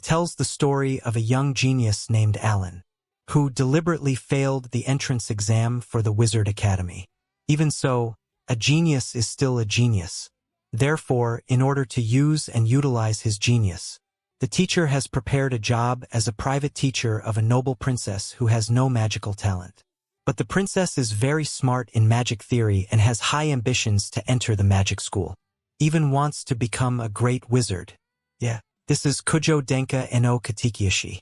tells the story of a young genius named Alan, who deliberately failed the entrance exam for the Wizard Academy. Even so, a genius is still a genius. Therefore, in order to use and utilize his genius, the teacher has prepared a job as a private teacher of a noble princess who has no magical talent. But the princess is very smart in magic theory and has high ambitions to enter the magic school. Even wants to become a great wizard. Yeah, this is KOUJO DENKA no Kateikyoushi.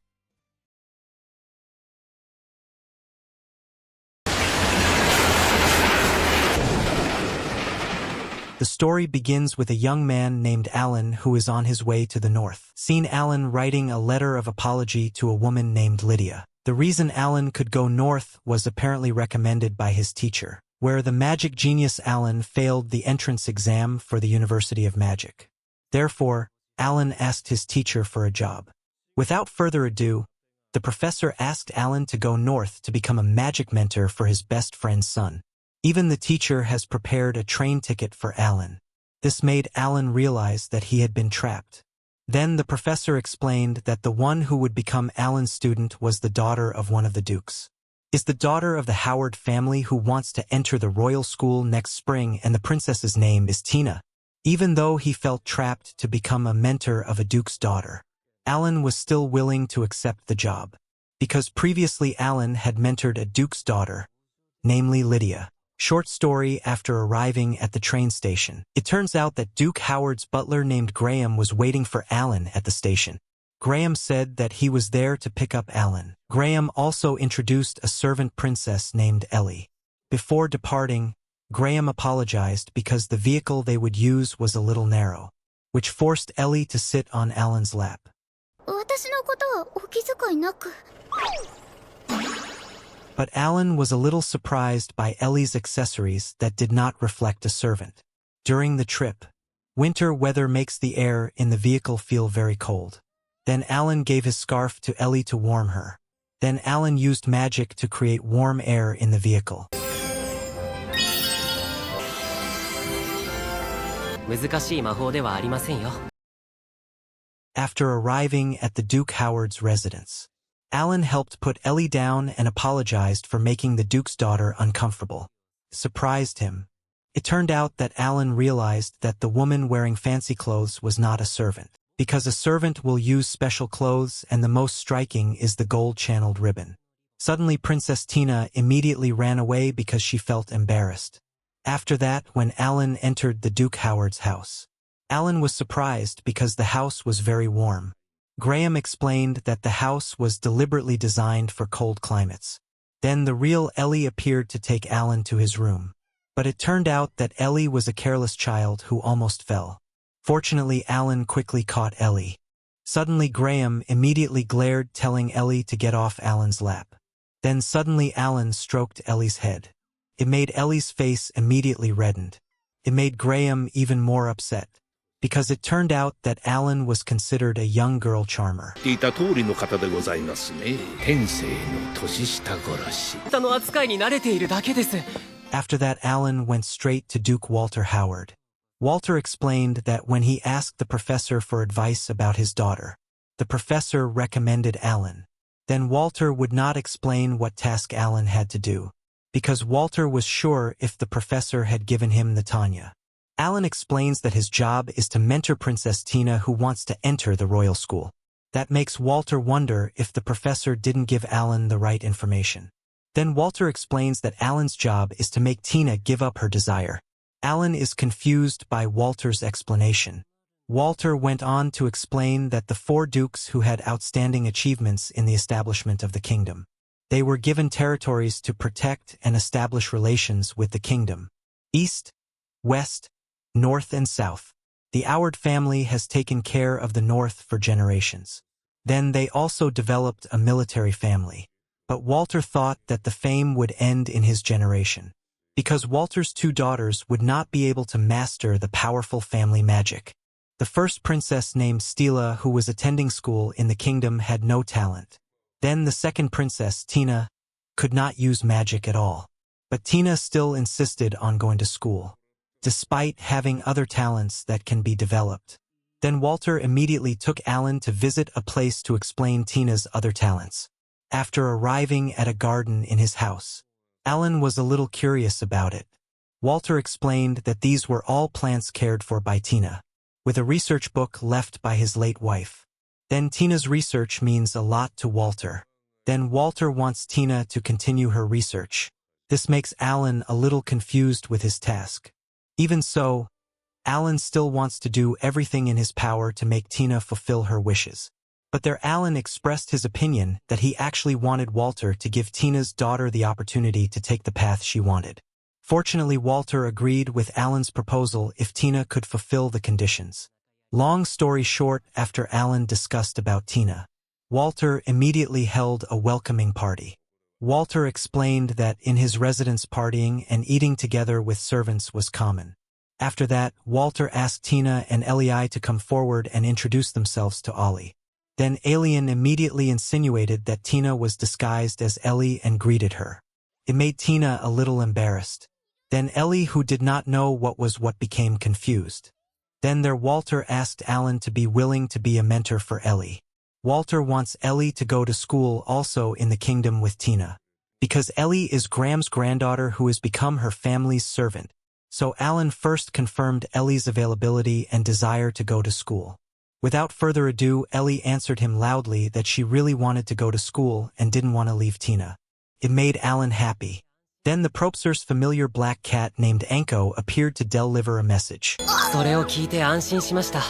The story begins with a young man named Alan who is on his way to the north. Seen Alan writing a letter of apology to a woman named Lydia. The reason Alan could go north was apparently recommended by his teacher, where the magic genius Alan failed the entrance exam for the University of Magic. Therefore, Alan asked his teacher for a job. Without further ado, the professor asked Alan to go north to become a magic mentor for his best friend's son. Even the teacher has prepared a train ticket for Alan. This made Alan realize that he had been trapped. Then the professor explained that the one who would become Alan's student was the daughter of one of the dukes. Is the daughter of the Howard family who wants to enter the royal school next spring, and the princess's name is Tina. Even though he felt trapped to become a mentor of a duke's daughter, Alan was still willing to accept the job, because previously Alan had mentored a duke's daughter, namely Lydia. Short story: after arriving at the train station, it turns out that Duke Howard's butler named Graham was waiting for Alan at the station. Graham said that he was there to pick up Alan. Graham also introduced a servant princess named Ellie. Before departing, Graham apologized because the vehicle they would use was a little narrow, which forced Ellie to sit on Alan's lap. But Alan was a little surprised by Ellie's accessories that did not reflect a servant. During the trip, winter weather makes the air in the vehicle feel very cold. Then Alan gave his scarf to Ellie to warm her. Then Alan used magic to create warm air in the vehicle. After arriving at the Duke Howard's residence, Alan helped put Ellie down and apologized for making the Duke's daughter uncomfortable. Surprised him. It turned out that Alan realized that the woman wearing fancy clothes was not a servant, because a servant will use special clothes, and the most striking is the gold-channeled ribbon. Suddenly Princess Tina immediately ran away because she felt embarrassed. After that, when Alan entered the Duke Howard's house, Alan was surprised because the house was very warm. Graham explained that the house was deliberately designed for cold climates. Then the real Ellie appeared to take Alan to his room. But it turned out that Ellie was a careless child who almost fell. Fortunately, Alan quickly caught Ellie. Suddenly Graham immediately glared, telling Ellie to get off Alan's lap. Then suddenly Alan stroked Ellie's head. It made Ellie's face immediately reddened. It made Graham even more upset, because it turned out that Alan was considered a young girl charmer. After that, Alan went straight to Duke Walter Howard. Walter explained that when he asked the professor for advice about his daughter, the professor recommended Alan. Then Walter would not explain what task Alan had to do, because Walter was sure if the professor had given him the Tanya. Alan explains that his job is to mentor Princess Tina, who wants to enter the royal school. That makes Walter wonder if the professor didn't give Alan the right information. Then Walter explains that Alan's job is to make Tina give up her desire. Alan is confused by Walter's explanation. Walter went on to explain that the 4 dukes who had outstanding achievements in the establishment of the kingdom, they were given territories to protect and establish relations with the kingdom. East, West, North and South. The Howard family has taken care of the North for generations. Then they also developed a military family. But Walter thought that the fame would end in his generation, because Walter's 2 daughters would not be able to master the powerful family magic. The first princess, named Stella, who was attending school in the kingdom, had no talent. Then the second princess, Tina, could not use magic at all. But Tina still insisted on going to school, despite having other talents that can be developed. Then Walter immediately took Alan to visit a place to explain Tina's other talents. After arriving at a garden in his house, Alan was a little curious about it. Walter explained that these were all plants cared for by Tina, with a research book left by his late wife. Then Tina's research means a lot to Walter. Then Walter wants Tina to continue her research. This makes Alan a little confused with his task. Even so, Alan still wants to do everything in his power to make Tina fulfill her wishes. But there Alan expressed his opinion that he actually wanted Walter to give Tina's daughter the opportunity to take the path she wanted. Fortunately, Walter agreed with Alan's proposal if Tina could fulfill the conditions. Long story short, after Alan discussed about Tina, Walter immediately held a welcoming party. Walter explained that in his residence partying and eating together with servants was common. After that, Walter asked Tina and Ellie to come forward and introduce themselves to Ollie. Then Alien immediately insinuated that Tina was disguised as Ellie and greeted her. It made Tina a little embarrassed. Then Ellie, who did not know what became confused. Then Walter asked Alan to be willing to be a mentor for Ellie. Walter wants Ellie to go to school also in the kingdom with Tina, because Ellie is Graham's granddaughter who has become her family's servant. So Alan first confirmed Ellie's availability and desire to go to school. Without further ado, Ellie answered him loudly that she really wanted to go to school and didn't want to leave Tina. It made Alan happy. Then the professor's familiar black cat named Anko appeared to deliver a message. それを聞いて安心しました。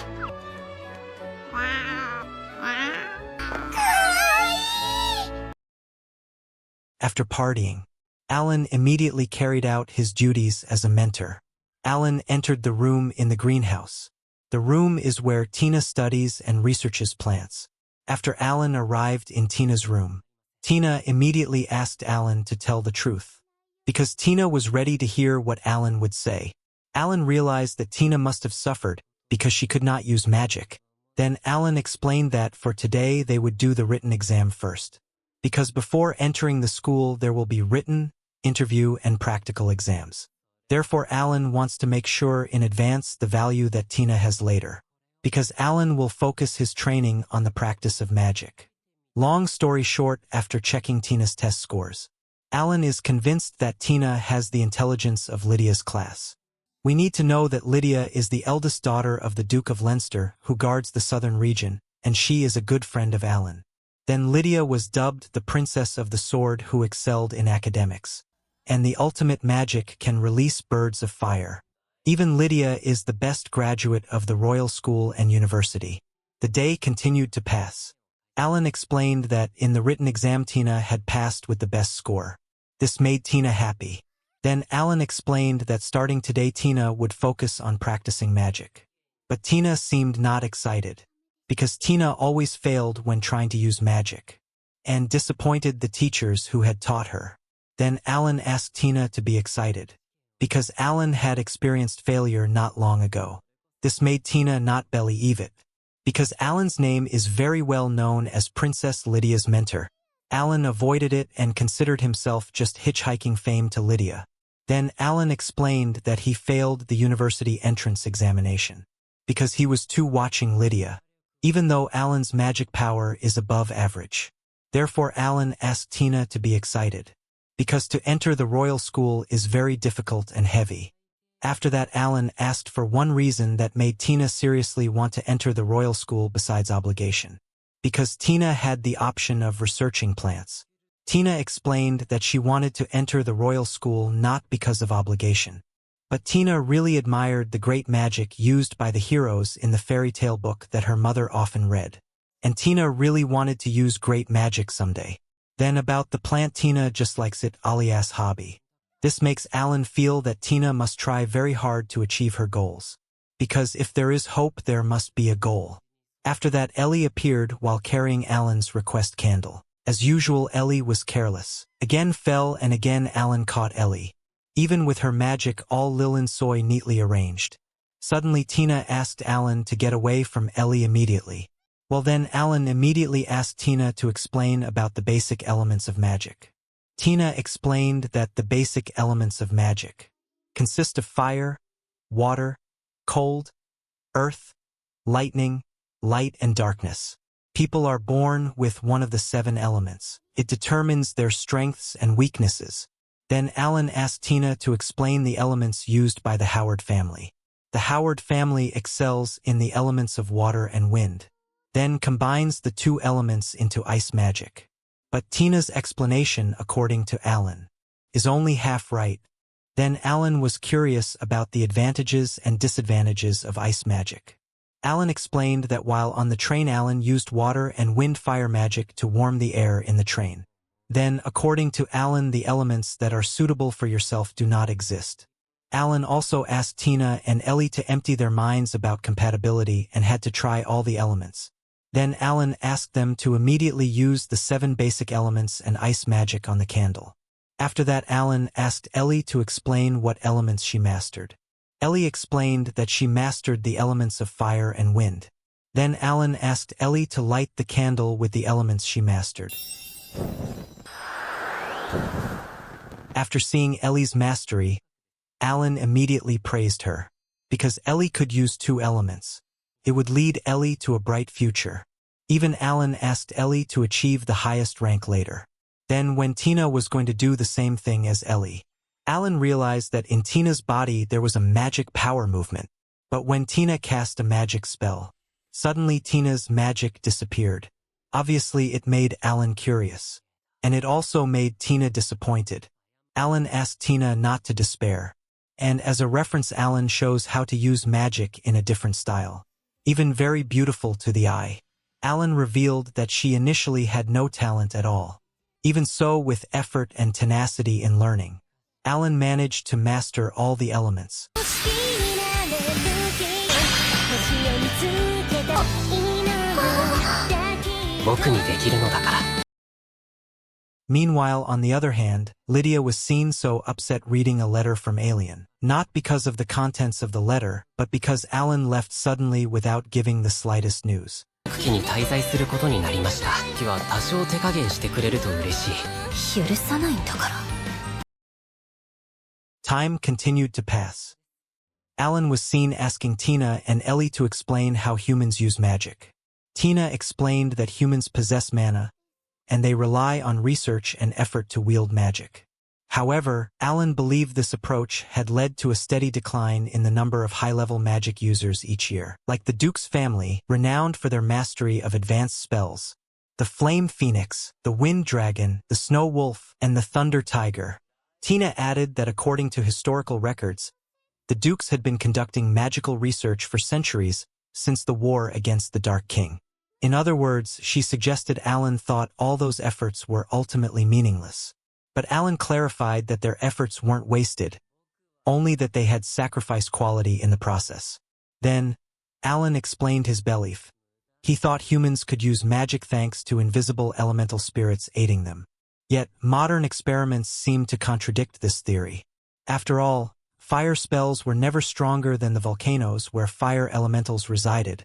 After partying, Alan immediately carried out his duties as a mentor. Alan entered the room in the greenhouse. The room is where Tina studies and researches plants. After Alan arrived in Tina's room, Tina immediately asked Alan to tell the truth. Because Tina was ready to hear what Alan would say, Alan realized that Tina must have suffered because she could not use magic. Then Alan explained that for today they would do the written exam first. Because before entering the school there will be written, interview, and practical exams. Therefore Alan wants to make sure in advance the value that Tina has later. Because Alan will focus his training on the practice of magic. Long story short, after checking Tina's test scores, Alan is convinced that Tina has the intelligence of Lydia's class. We need to know that Lydia is the eldest daughter of the Duke of Leinster, who guards the southern region, and she is a good friend of Alan. Then Lydia was dubbed the Princess of the Sword who excelled in academics. And the ultimate magic can release birds of fire. Even Lydia is the best graduate of the Royal School and University. The day continued to pass. Alan explained that in the written exam Tina had passed with the best score. This made Tina happy. Then Alan explained that starting today Tina would focus on practicing magic. But Tina seemed not excited, because Tina always failed when trying to use magic, and disappointed the teachers who had taught her. Then Alan asked Tina to be excited, because Alan had experienced failure not long ago. This made Tina not believe it. Because Alan's name is very well known as Princess Lydia's mentor, Alan avoided it and considered himself just hitchhiking fame to Lydia. Then Alan explained that he failed the university entrance examination, because he was too watching Lydia, even though Alan's magic power is above average. Therefore Alan asked Tina to be excited, because to enter the royal school is very difficult and heavy. After that Alan asked for one reason that made Tina seriously want to enter the royal school besides obligation. Because Tina had the option of researching plants. Tina explained that she wanted to enter the royal school not because of obligation. But Tina really admired the great magic used by the heroes in the fairy tale book that her mother often read. And Tina really wanted to use great magic someday. Then about the plant, Tina just likes it, alias hobby. This makes Alan feel that Tina must try very hard to achieve her goals. Because if there is hope, there must be a goal. After that Ellie appeared while carrying Alan's request candle. As usual, Ellie was careless. Again fell and again Alan caught Ellie. Even with her magic all Lilin soy neatly arranged. Suddenly Tina asked Alan to get away from Ellie immediately. Well then Alan immediately asked Tina to explain about the basic elements of magic. Tina explained that the basic elements of magic consist of fire, water, cold, earth, lightning, light and darkness. People are born with one of the 7 elements. It determines their strengths and weaknesses. Then Alan asked Tina to explain the elements used by the Howard family. The Howard family excels in the elements of water and wind, then combines the 2 elements into ice magic. But Tina's explanation, according to Alan, is only half right. Then Alan was curious about the advantages and disadvantages of ice magic. Alan explained that while on the train Alan used water and wind fire magic to warm the air in the train. Then, according to Alan, the elements that are suitable for yourself do not exist. Alan also asked Tina and Ellie to empty their minds about compatibility and had to try all the elements. Then Alan asked them to immediately use the 7 basic elements and ice magic on the candle. After that, Alan asked Ellie to explain what elements she mastered. Ellie explained that she mastered the elements of fire and wind. Then Alan asked Ellie to light the candle with the elements she mastered. After seeing Ellie's mastery, Alan immediately praised her. Because Ellie could use 2 elements, it would lead Ellie to a bright future. Even Alan asked Ellie to achieve the highest rank later. Then when Tina was going to do the same thing as Ellie, Alan realized that in Tina's body there was a magic power movement. But when Tina cast a magic spell, suddenly Tina's magic disappeared. Obviously it made Alan curious. And it also made Tina disappointed. Alan asked Tina not to despair. And as a reference, Alan shows how to use magic in a different style, even very beautiful to the eye. Alan revealed that she initially had no talent at all. Even so, with effort and tenacity in learning, Alan managed to master all the elements. Meanwhile, on the other hand, Lydia was seen so upset reading a letter from Alien, not because of the contents of the letter, but because Alan left suddenly without giving the slightest news. Time continued to pass. Alan was seen asking Tina and Ellie to explain how humans use magic. Tina explained that humans possess mana, and they rely on research and effort to wield magic. However, Alan believed this approach had led to a steady decline in the number of high-level magic users each year. Like the Duke's family, renowned for their mastery of advanced spells, the Flame Phoenix, the Wind Dragon, the Snow Wolf, and the Thunder Tiger. Tina added that according to historical records, the Dukes had been conducting magical research for centuries since the war against the Dark King. In other words, she suggested Alan thought all those efforts were ultimately meaningless. But Alan clarified that their efforts weren't wasted, only that they had sacrificed quality in the process. Then, Alan explained his belief. He thought humans could use magic thanks to invisible elemental spirits aiding them. Yet, modern experiments seem to contradict this theory. After all, fire spells were never stronger than the volcanoes where fire elementals resided,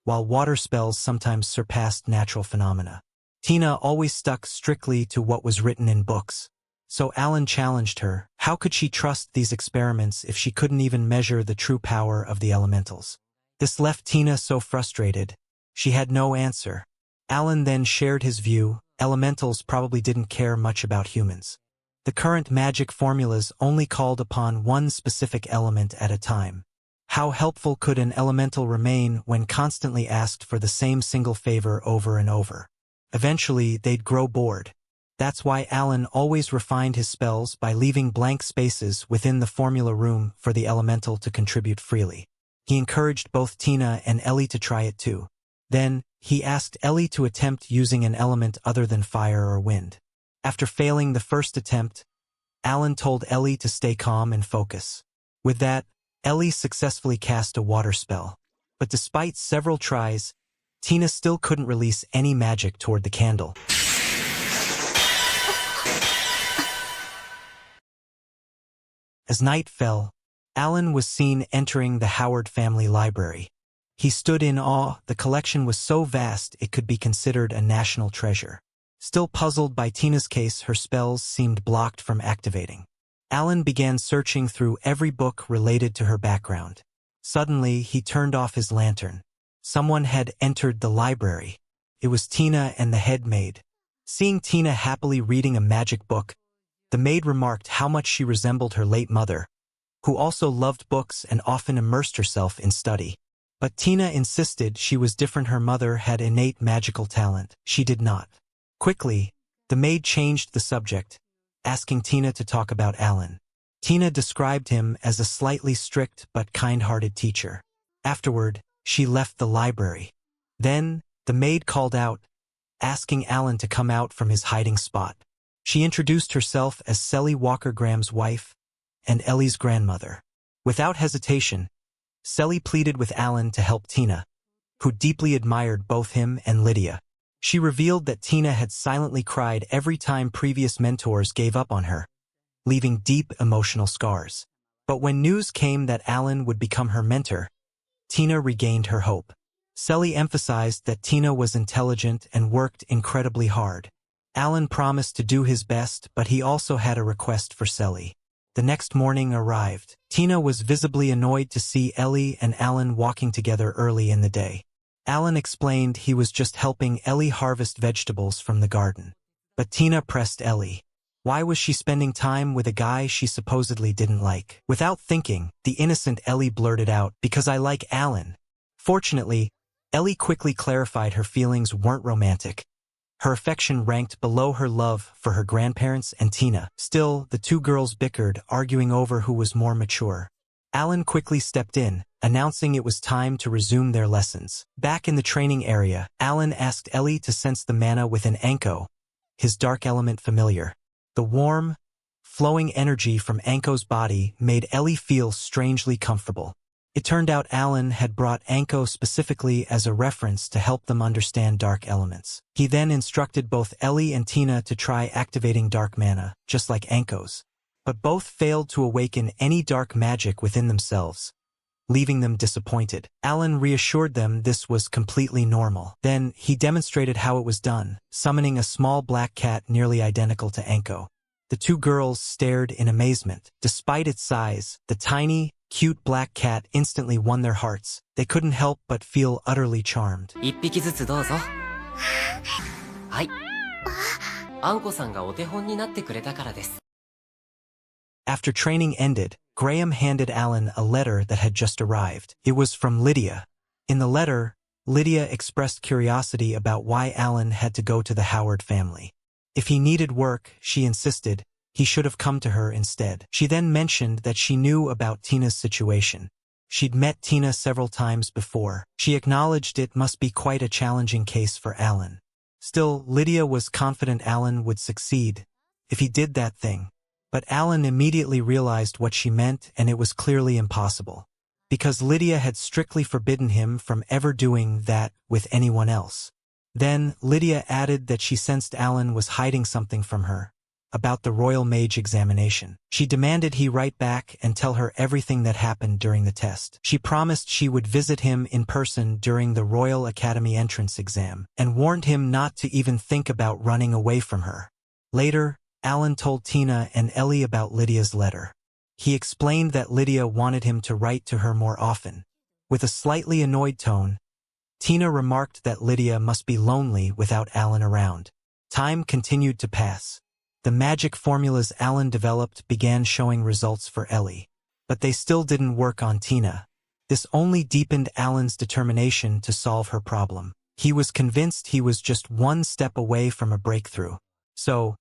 while water spells sometimes surpassed natural phenomena. Tina always stuck strictly to what was written in books. So Alan challenged her. How could she trust these experiments if she couldn't even measure the true power of the elementals? This left Tina so frustrated. She had no answer. Alan then shared his view. Elementals probably didn't care much about humans. The current magic formulas only called upon one specific element at a time. How helpful could an elemental remain when constantly asked for the same single favor over and over? Eventually, they'd grow bored. That's why Alan always refined his spells by leaving blank spaces within the formula room for the elemental to contribute freely. He encouraged both Tina and Ellie to try it too. Then, he asked Ellie to attempt using an element other than fire or wind. After failing the first attempt, Alan told Ellie to stay calm and focus. With that, Ellie successfully cast a water spell. But despite several tries, Tina still couldn't release any magic toward the candle. As night fell, Alan was seen entering the Howard family library. He stood in awe. The collection was so vast it could be considered a national treasure. Still puzzled by Tina's case, her spells seemed blocked from activating. Alan began searching through every book related to her background. Suddenly, he turned off his lantern. Someone had entered the library. It was Tina and the head maid. Seeing Tina happily reading a magic book, the maid remarked how much she resembled her late mother, who also loved books and often immersed herself in study. But Tina insisted she was different. Her mother had innate magical talent. She did not. Quickly, the maid changed the subject, asking Tina to talk about Alan. Tina described him as a slightly strict but kind-hearted teacher. Afterward, she left the library. Then, the maid called out, asking Alan to come out from his hiding spot. She introduced herself as Sally Walker Graham's wife and Ellie's grandmother. Without hesitation, Sally pleaded with Alan to help Tina, who deeply admired both him and Lydia. She revealed that Tina had silently cried every time previous mentors gave up on her, leaving deep emotional scars. But when news came that Alan would become her mentor, Tina regained her hope. Sally emphasized that Tina was intelligent and worked incredibly hard. Alan promised to do his best, but he also had a request for Sally. The next morning arrived. Tina was visibly annoyed to see Ellie and Alan walking together early in the day. Alan explained he was just helping Ellie harvest vegetables from the garden. But Tina pressed Ellie. Why was she spending time with a guy she supposedly didn't like? Without thinking, the innocent Ellie blurted out, "Because I like Alan." Fortunately, Ellie quickly clarified her feelings weren't romantic. Her affection ranked below her love for her grandparents and Tina. Still, the two girls bickered, arguing over who was more mature. Alan quickly stepped in, announcing it was time to resume their lessons. Back in the training area, Alan asked Ellie to sense the mana within Anko, his dark element familiar. The warm, flowing energy from Anko's body made Ellie feel strangely comfortable. It turned out Alan had brought Anko specifically as a reference to help them understand dark elements. He then instructed both Ellie and Tina to try activating dark mana, just like Anko's. But both failed to awaken any dark magic within themselves, leaving them disappointed. Alan reassured them this was completely normal. Then, he demonstrated how it was done, summoning a small black cat nearly identical to Anko. The two girls stared in amazement. Despite its size, the tiny, cute black cat instantly won their hearts. They couldn't help but feel utterly charmed. 一匹ずつどうぞ。はい。あんこさんがお手本になってくれたからです。After training ended, Graham handed Alan a letter that had just arrived. It was from Lydia. In the letter, Lydia expressed curiosity about why Alan had to go to the Howard family. If he needed work, she insisted, he should have come to her instead. She then mentioned that she knew about Tina's situation. She'd met Tina several times before. She acknowledged it must be quite a challenging case for Alan. Still, Lydia was confident Alan would succeed if he did that thing. But Alan immediately realized what she meant, and it was clearly impossible, because Lydia had strictly forbidden him from ever doing that with anyone else. Then, Lydia added that she sensed Alan was hiding something from her about the Royal Mage examination. She demanded he write back and tell her everything that happened during the test. She promised she would visit him in person during the Royal Academy entrance exam, and warned him not to even think about running away from her. Later, Alan told Tina and Ellie about Lydia's letter. He explained that Lydia wanted him to write to her more often. With a slightly annoyed tone, Tina remarked that Lydia must be lonely without Alan around. Time continued to pass. The magic formulas Alan developed began showing results for Ellie. But they still didn't work on Tina. This only deepened Alan's determination to solve her problem. He was convinced he was just one step away from a breakthrough. So,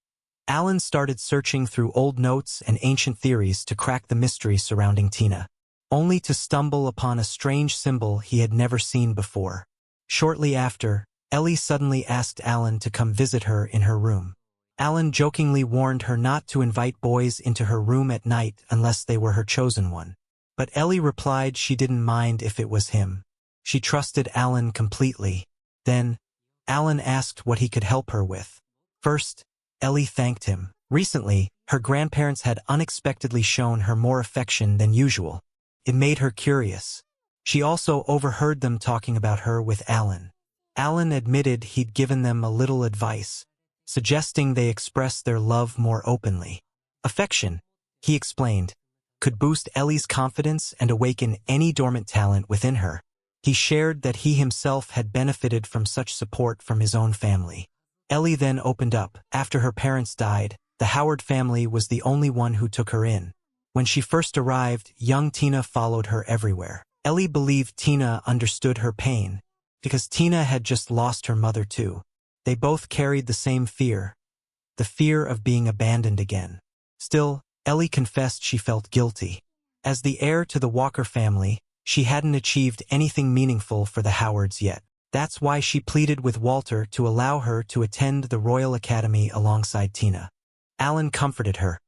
Alan started searching through old notes and ancient theories to crack the mystery surrounding Tina, only to stumble upon a strange symbol he had never seen before. Shortly after, Ellie suddenly asked Alan to come visit her in her room. Alan jokingly warned her not to invite boys into her room at night unless they were her chosen one. But Ellie replied she didn't mind if it was him. She trusted Alan completely. Then, Alan asked what he could help her with. First, Ellie thanked him. Recently, her grandparents had unexpectedly shown her more affection than usual. It made her curious. She also overheard them talking about her with Alan. Alan admitted he'd given them a little advice, suggesting they express their love more openly. Affection, he explained, could boost Ellie's confidence and awaken any dormant talent within her. He shared that he himself had benefited from such support from his own family. Ellie then opened up. After her parents died, the Howard family was the only one who took her in. When she first arrived, young Tina followed her everywhere. Ellie believed Tina understood her pain, because Tina had just lost her mother too. They both carried the same fear, the fear of being abandoned again. Still, Ellie confessed she felt guilty. As the heir to the Walker family, she hadn't achieved anything meaningful for the Howards yet. That's why she pleaded with Walter to allow her to attend the Royal Academy alongside Tina. Alan comforted her,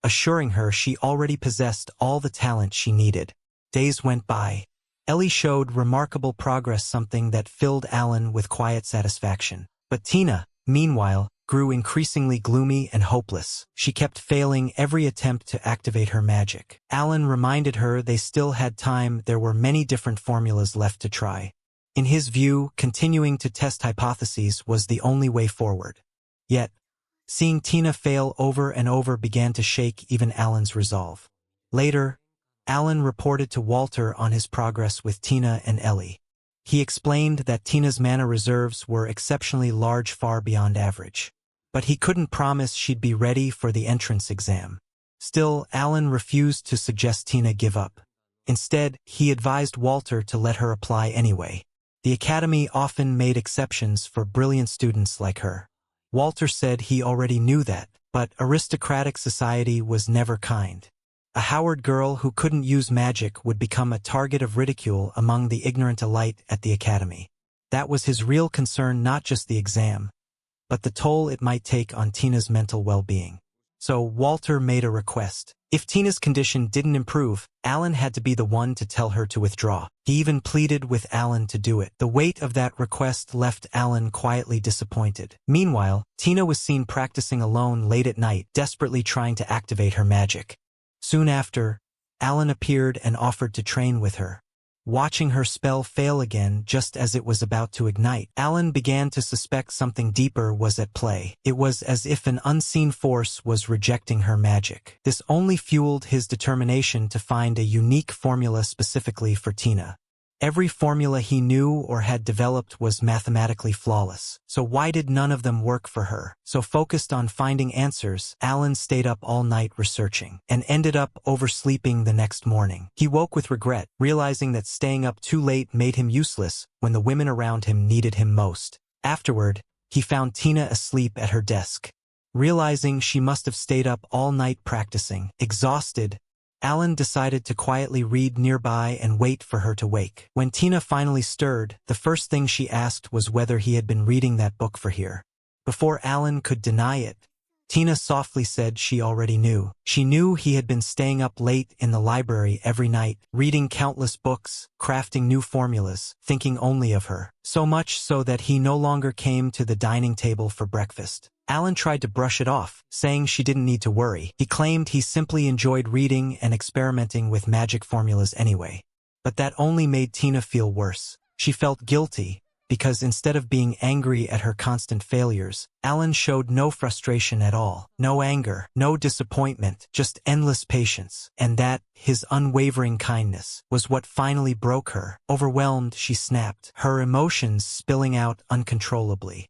assuring her she already possessed all the talent she needed. Days went by. Ellie showed remarkable progress, something that filled Alan with quiet satisfaction. But Tina, meanwhile, grew increasingly gloomy and hopeless. She kept failing every attempt to activate her magic. Alan reminded her they still had time. There were many different formulas left to try. In his view, continuing to test hypotheses was the only way forward. Yet, seeing Tina fail over and over began to shake even Alan's resolve. Later, Alan reported to Walter on his progress with Tina and Ellie. He explained that Tina's mana reserves were exceptionally large, far beyond average. But he couldn't promise she'd be ready for the entrance exam. Still, Alan refused to suggest Tina give up. Instead, he advised Walter to let her apply anyway. The academy often made exceptions for brilliant students like her. Walter said he already knew that, but aristocratic society was never kind. A Howard girl who couldn't use magic would become a target of ridicule among the ignorant elite at the academy. That was his real concern, not just the exam, but the toll it might take on Tina's mental well-being. So Walter made a request. If Tina's condition didn't improve, Alan had to be the one to tell her to withdraw. He even pleaded with Alan to do it. The weight of that request left Alan quietly disappointed. Meanwhile, Tina was seen practicing alone late at night, desperately trying to activate her magic. Soon after, Alan appeared and offered to train with her. Watching her spell fail again just as it was about to ignite, Alan began to suspect something deeper was at play. It was as if an unseen force was rejecting her magic. This only fueled his determination to find a unique formula specifically for Tina. Every formula he knew or had developed was mathematically flawless. So why did none of them work for her? So focused on finding answers, Alan stayed up all night researching, and ended up oversleeping the next morning. He woke with regret, realizing that staying up too late made him useless when the women around him needed him most. Afterward, he found Tina asleep at her desk. Realizing she must have stayed up all night practicing, exhausted, Alan decided to quietly read nearby and wait for her to wake. When Tina finally stirred, the first thing she asked was whether he had been reading that book for her. Before Alan could deny it, Tina softly said she already knew. She knew he had been staying up late in the library every night, reading countless books, crafting new formulas, thinking only of her. So much so that he no longer came to the dining table for breakfast. Alan tried to brush it off, saying she didn't need to worry. He claimed he simply enjoyed reading and experimenting with magic formulas anyway. But that only made Tina feel worse. She felt guilty, because instead of being angry at her constant failures, Alan showed no frustration at all. No anger, no disappointment, just endless patience. And that, his unwavering kindness, was what finally broke her. Overwhelmed, she snapped, her emotions spilling out uncontrollably.